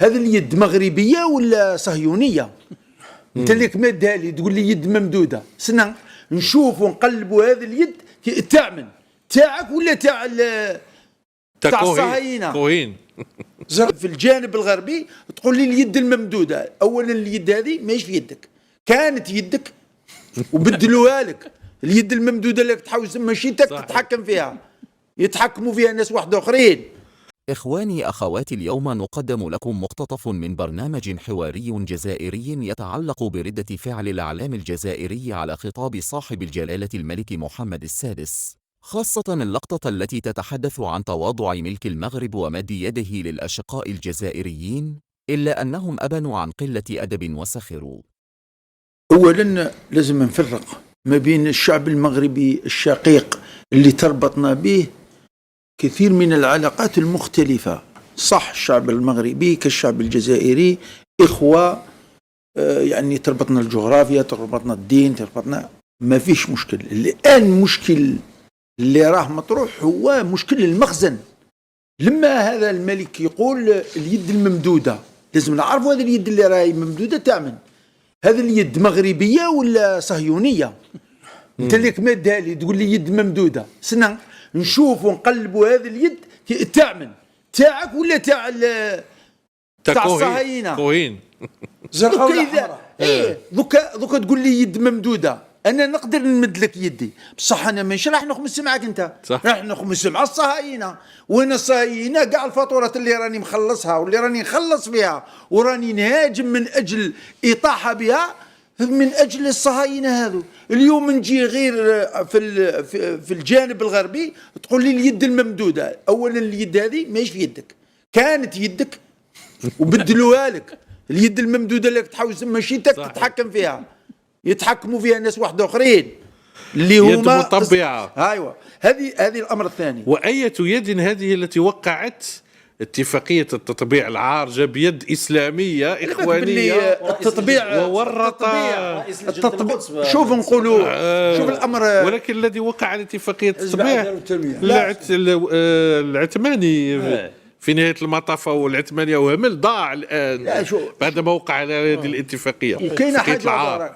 هذه اليد مغربيه ولا صهيونيه؟ انت اللي مادها لي تقول لي يد ممدوده، سنة نشوف ونقلبوا هذه اليد تاع من؟ تاعك ولا تاع الصهاينه؟ كوهين في الجانب الغربي تقول لي اليد الممدوده، اولا اليد هذه ماهيش في يدك، كانت يدك وبدلوها لك. اليد الممدوده اللي تحوس ماشيتك تتحكم فيها، يتحكموا فيها ناس واحد اخرين. إخواني أخواتي، اليوم نقدم لكم مقتطف من برنامج حواري جزائري يتعلق بردة فعل الإعلام الجزائري على خطاب صاحب الجلالة الملك محمد السادس، خاصة اللقطة التي تتحدث عن تواضع ملك المغرب ومد يده للأشقاء الجزائريين، إلا أنهم أبنوا عن قلة أدب وسخروا. أولا لازم نفرق ما بين الشعب المغربي الشقيق اللي تربطنا به كثير من العلاقات المختلفة. صح، الشعب المغربي كالشعب الجزائري إخوة، يعني تربطنا الجغرافيا، تربطنا الدين، تربطنا، ما فيش مشكل. الآن مشكل اللي راه مطروح هو مشكل المخزن. لما هذا الملك يقول اليد الممدودة، لازم نعرفوا هذه اليد اللي راهي ممدودة تاع من؟ هذه اليد مغربية ولا صهيونية؟ انت اللي مادها لي تقول لي يد ممدودة، سنة نشوف ونقلبوا هذه اليد تاع من؟ تاعك ولا تاع الصهاينه؟ كوهين زرقاء ولا حمراء؟ ايه دوكا تقول لي يد ممدوده، انا نقدر نمد لك يدي، بصح انا ماشي راح نخمس معك انت، راح نخمس مع الصهاينه. وانا الصهاينه كاع الفاتورات اللي راني مخلصها واللي راني نخلص بها وراني نهاجم من اجل اطاحه بها من اجل الصهاينه هذو. اليوم نجي غير في الجانب الغربي تقول لي اليد الممدوده، اولا اليد هذه ماهيش في يدك، كانت يدك وبدلوها لك. اليد الممدوده اللي تحوس ماشيتك تتحكم فيها، يتحكموا فيها ناس واحد اخرين اللي هما يد مطبعه. ايوه، هذه الامر الثاني. واية يد هذه التي وقعت اتفاقية التطبيع العارجة بيد إسلامية إخوانية التطبيع وورط شوف نقولوا شوف الأمر، ولكن الذي وقع على اتفاقية التطبيع العثماني في نهاية المطاف، والعثماني وهمل ضاع الآن بعدما وقع على هذه الاتفاقية. وكاين حاجة